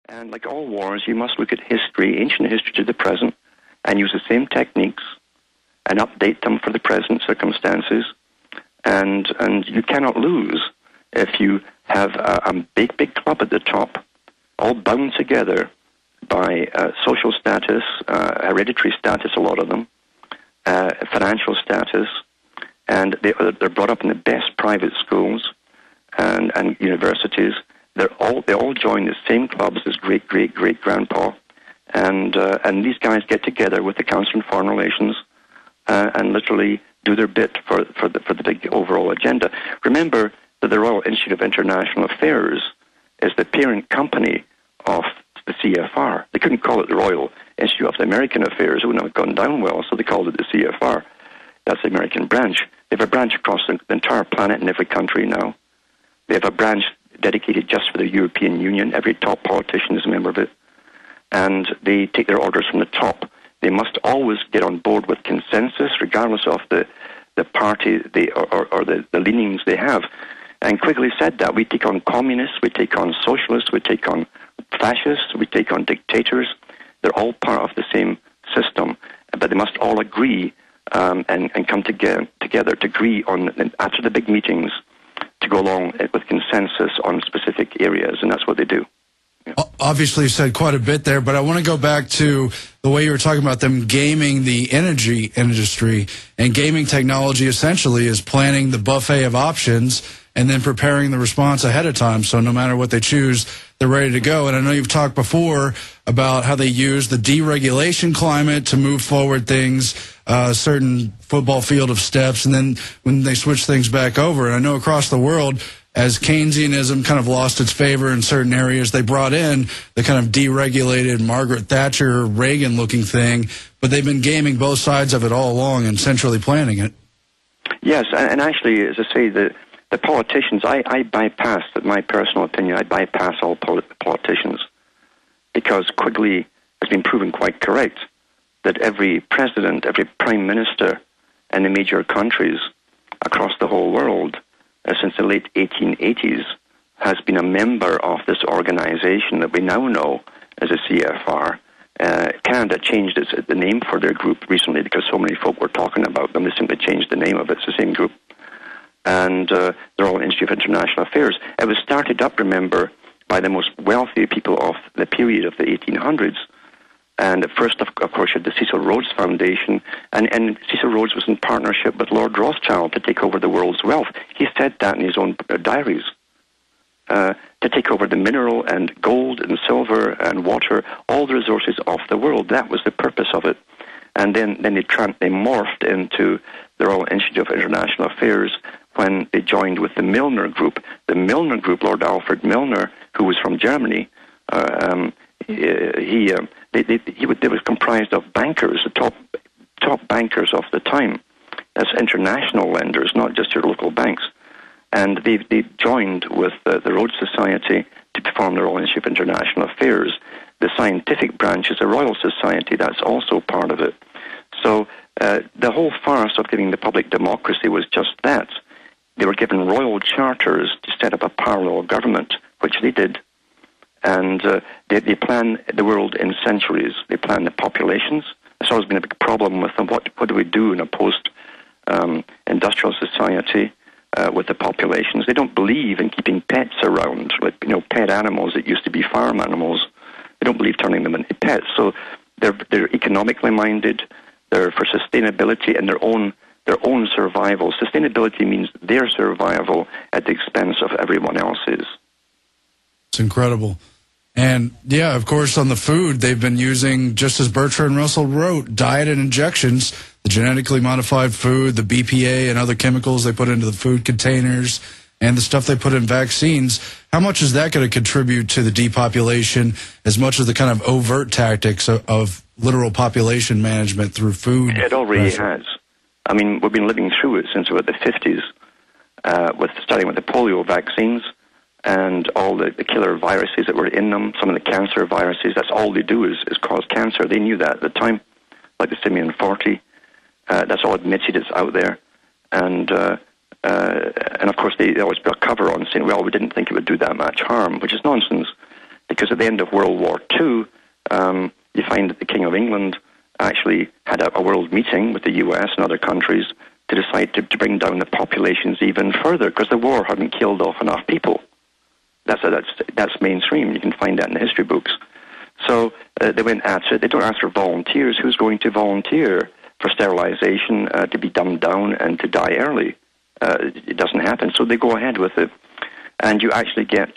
And like all wars, you must look at history, ancient history to the present, and use the same techniques and update them for the present circumstances. And you cannot lose if you have a big, big club at the top, all bound together by social status, hereditary status, a lot of them, financial status, and they're brought up in the best private schools and universities. They all join the same clubs as great-great-great-grandpa, and these guys get together with the Council on Foreign Relations and literally do their bit for the big overall agenda. Remember that the Royal Institute of International Affairs is the parent company of the CFR. They couldn't call it the Royal Institute of American Affairs. It wouldn't have gone down well, so they called it the CFR. That's the American branch. They have a branch across the entire planet in every country now. They have a branch dedicated just for the European Union. Every top politician is a member of it. And they take their orders from the top. They must always get on board with consensus, regardless of the party or the leanings they have. And Quigley said that. We take on communists, we take on socialists, we take on fascists, we take on dictators. They're all part of the same system, but they must all agree and come together to agree on, after the big meetings, to go along with consensus on specific areas, and that's what they do. Yeah. Obviously, you said quite a bit there, but I want to go back to the way you were talking about them gaming the energy industry, and gaming technology essentially is planning the buffet of options and then preparing the response ahead of time, so no matter what they choose, they're ready to go. And I know you've talked before about how they use the deregulation climate to move forward things, a certain football field of steps, and then when they switch things back over. And I know across the world, as Keynesianism kind of lost its favor in certain areas, they brought in the kind of deregulated Margaret Thatcher, Reagan-looking thing, but they've been gaming both sides of it all along and centrally planning it. Yes, and actually, as I say, the politicians, I bypass, in my personal opinion, I bypass all politicians, because Quigley has been proven quite correct that every president, every prime minister in the major countries across the whole world since the late 1880s has been a member of this organization that we now know as a CFR. Canada changed the name for their group recently because so many folk were talking about them. They simply changed the name of it. It's the same group. And the Royal Institute of International Affairs. It was started up, remember, by the most wealthy people of the period of the 1800s. And at first, of course, you had the Cecil Rhodes Foundation, and Cecil Rhodes was in partnership with Lord Rothschild to take over the world's wealth. He said that in his own diaries, to take over the mineral and gold and silver and water, all the resources of the world. That was the purpose of it. And then they morphed into the Royal Institute of International Affairs when they joined with the Milner Group. The Milner Group, Lord Alfred Milner, who was from Germany, they was comprised of bankers, the top bankers of the time. That's international lenders, not just your local banks. And they joined with the Rhodes Society to form the Royal Institute of International Affairs. The scientific branch is the Royal Society. That's also part of it. So the whole farce of giving the public democracy was just that. They were given royal charters to set up a parallel government, which they did. And they plan the world in centuries. They plan the populations. It's always been a big problem with them. What do we do in a post-industrial society with the populations? They don't believe in keeping pets around, like pet animals that used to be farm animals. They don't believe turning them into pets. So they're economically minded. They're for sustainability and their own survival. Sustainability means their survival at the expense of everyone else's. It's incredible. And, yeah, of course, on the food, they've been using, just as Bertrand Russell wrote, diet and injections, the genetically modified food, the BPA and other chemicals they put into the food containers, and the stuff they put in vaccines. How much is that going to contribute to the depopulation as much as the kind of overt tactics of literal population management through food? It already has. I mean, we've been living through it since about the 50s, starting with the polio vaccines and all the killer viruses that were in them, some of the cancer viruses. That's all they do is cause cancer. They knew that at the time, like the Simian 40. That's all admitted, it's out there. And of course, they always put a cover on saying, well, we didn't think it would do that much harm, which is nonsense. The because at the end of World War II, you find that the King of England actually had a world meeting with the US and other countries to decide to bring down the populations even further, because the war hadn't killed off enough people. That's mainstream. You can find that in the history books. So they went at it. They don't ask for volunteers. Who's going to volunteer for sterilization, to be dumbed down and to die early? It doesn't happen. So they go ahead with it. And you actually get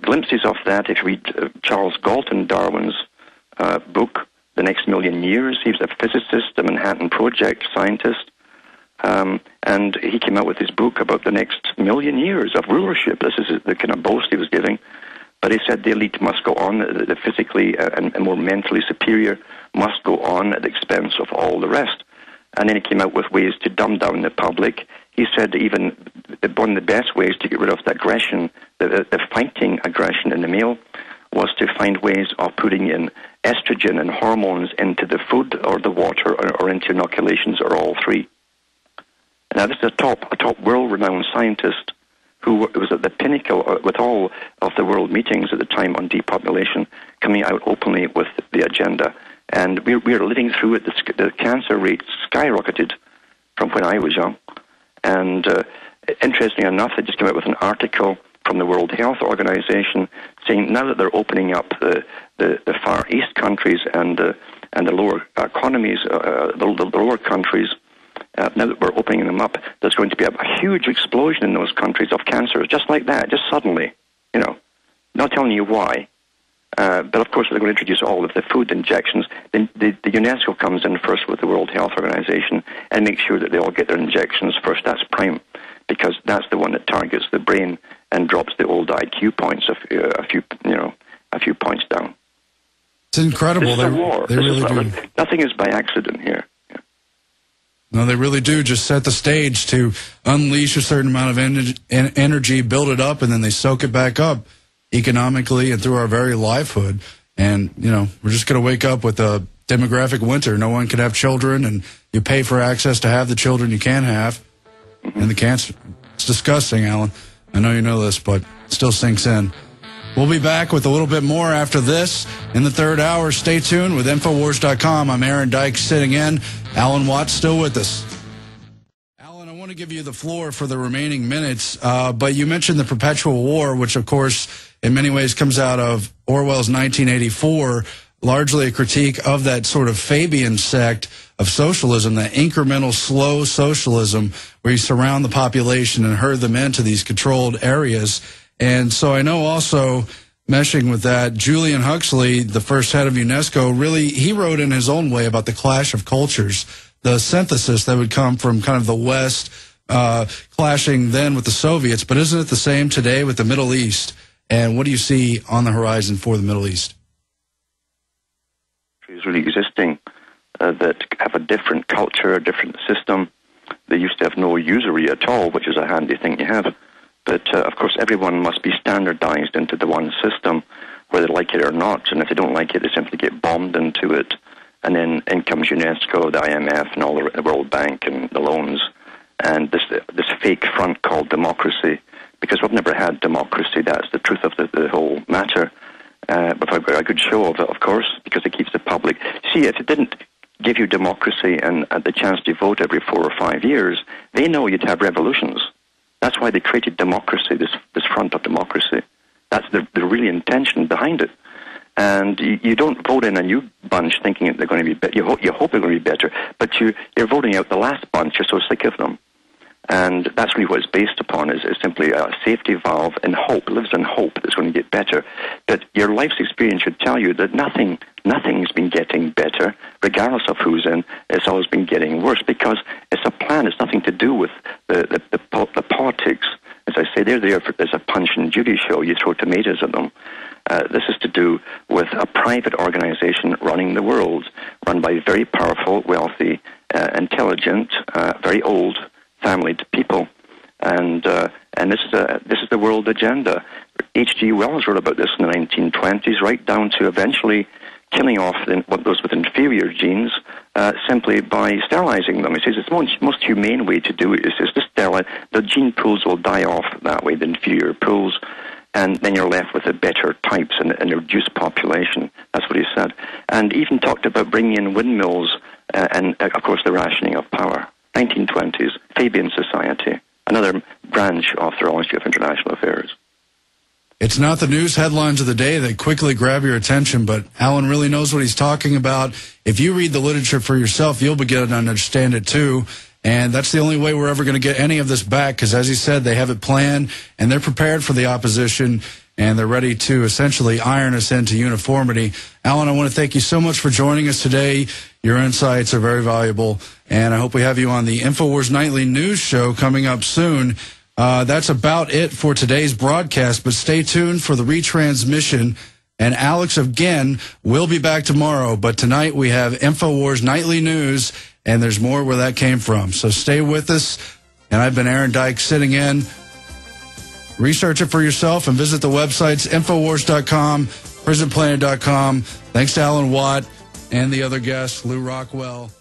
glimpses of that if you read Charles Galton Darwin's book, The Next Million Years. He was a physicist, a Manhattan Project scientist. And he came out with his book about the next million years of rulership. This is the kind of boast he was giving. But he said the elite must go on, the physically and more mentally superior must go on at the expense of all the rest. And then he came out with ways to dumb down the public. He said even one of the best ways to get rid of the aggression, the fighting aggression in the male, was to find ways of putting in estrogen and hormones into the food or the water or into inoculations or all three. Now, this is a top world-renowned scientist who was at the pinnacle with all of the world meetings at the time on depopulation, coming out openly with the agenda. And we're living through it. The cancer rate skyrocketed from when I was young. And interestingly enough, they just came out with an article from the World Health Organization saying now that they're opening up the Far East countries and the lower economies, the lower countries, now that we're opening them up, there's going to be a huge explosion in those countries of cancer, just like that, just suddenly, not telling you why. But of course, they're going to introduce all of the food injections. The UNESCO comes in first with the World Health Organization and makes sure that they all get their injections first. That's prime, because that's the one that targets the brain and drops the old IQ points a few points down. It's incredible. This is a war. They really do. Nothing is by accident here. No, they really do just set the stage to unleash a certain amount of energy, build it up, and then they soak it back up economically and through our very livelihood. And, we're just going to wake up with a demographic winter. No one can have children, and you pay for access to have the children you can have. And the cancer. It's disgusting, Alan. I know you know this, but it still sinks in. We'll be back with a little bit more after this in the third hour. Stay tuned with Infowars.com. I'm Aaron Dyke sitting in. Alan Watts still with us. Alan, I want to give you the floor for the remaining minutes, but you mentioned the perpetual war, which, of course, in many ways comes out of Orwell's 1984, largely a critique of that sort of Fabian sect of socialism, that incremental, slow socialism where you surround the population and herd them into these controlled areas. And so I know also, meshing with that, Julian Huxley, the first head of UNESCO, really, he wrote in his own way about the clash of cultures, the synthesis that would come from kind of the West clashing then with the Soviets. But isn't it the same today with the Middle East? And what do you see on the horizon for the Middle East? Is really existing that have a different culture, a different system. They used to have no usury at all, which is a handy thing to have. But, of course, everyone must be standardized into the one system, whether they like it or not. And if they don't like it, they simply get bombed into it. And then in comes UNESCO, the IMF, and all the World Bank and the loans, and this fake front called democracy. Because we've never had democracy. That's the truth of the whole matter. But I've got a good show of it, of course, because it keeps the public. See, if it didn't give you democracy and the chance to vote every 4 or 5 years, they know you'd have revolutions. That's why they created democracy, this front of democracy. That's the real intention behind it. And you don't vote in a new bunch thinking that they're going to be better. You hope they're going to be better, but you're voting out the last bunch. You're so sick of them. And that's really what it's based upon, is simply a safety valve and hope. It lives in hope that it's going to get better. But your life's experience should tell you that nothing's been getting better, regardless of who's in. It's always been getting worse, because it's a plan. It's nothing to do with the politics. As I say, they're there as a punch and judy show. You throw tomatoes at them. This is to do with a private organization running the world, run by very powerful, wealthy, intelligent, very old, family people, and this is the world agenda. H.G. Wells wrote about this in the 1920s, right down to eventually killing off those with inferior genes simply by sterilizing them. He says it's the most humane way to do it is just to sterilize. The gene pools will die off that way, the inferior pools, and then you're left with the better types and a reduced population. That's what he said. And even talked about bringing in windmills and, of course, the rationing of power. 1920s, Fabian Society, another branch of theology of international affairs. It's not the news headlines of the day that quickly grab your attention, but Alan really knows what he's talking about. If you read the literature for yourself, you'll begin to understand it too. And that's the only way we're ever going to get any of this back, because as he said, they have it planned and they're prepared for the opposition, and they're ready to essentially iron us into uniformity. Alan, I want to thank you so much for joining us today. Your insights are very valuable, and I hope we have you on the InfoWars Nightly News Show coming up soon. That's about it for today's broadcast, but stay tuned for the retransmission. And Alex, again, will be back tomorrow, but tonight we have InfoWars Nightly News, and there's more where that came from. So stay with us, and I've been Aaron Dyke sitting in. Research it for yourself and visit the websites Infowars.com, PrisonPlanet.com. Thanks to Alan Watt and the other guests, Lou Rockwell.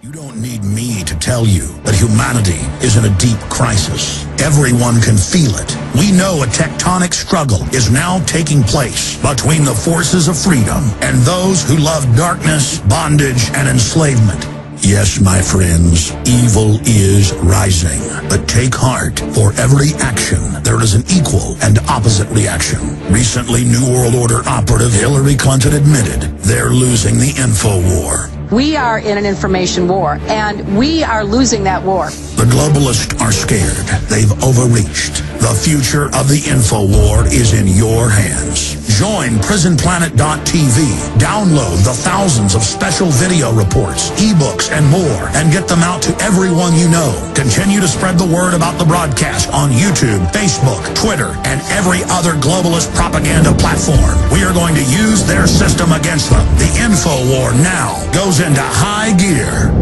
You don't need me to tell you that humanity is in a deep crisis. Everyone can feel it. We know a tectonic struggle is now taking place between the forces of freedom and those who love darkness, bondage, and enslavement. Yes, my friends, evil is rising. But take heart. For every action, there is an equal and opposite reaction. Recently, New World Order operative Hillary Clinton admitted they're losing the info war. We are in an information war, and we are losing that war. The globalists are scared. They've overreached. The future of the info war is in your hands. Join PrisonPlanet.tv. Download the thousands of special video reports, ebooks, and more, and get them out to everyone you know. Continue to spread the word about the broadcast on YouTube, Facebook, Twitter, and every other globalist propaganda platform. We are going to use their system against them. The info war now goes into high gear.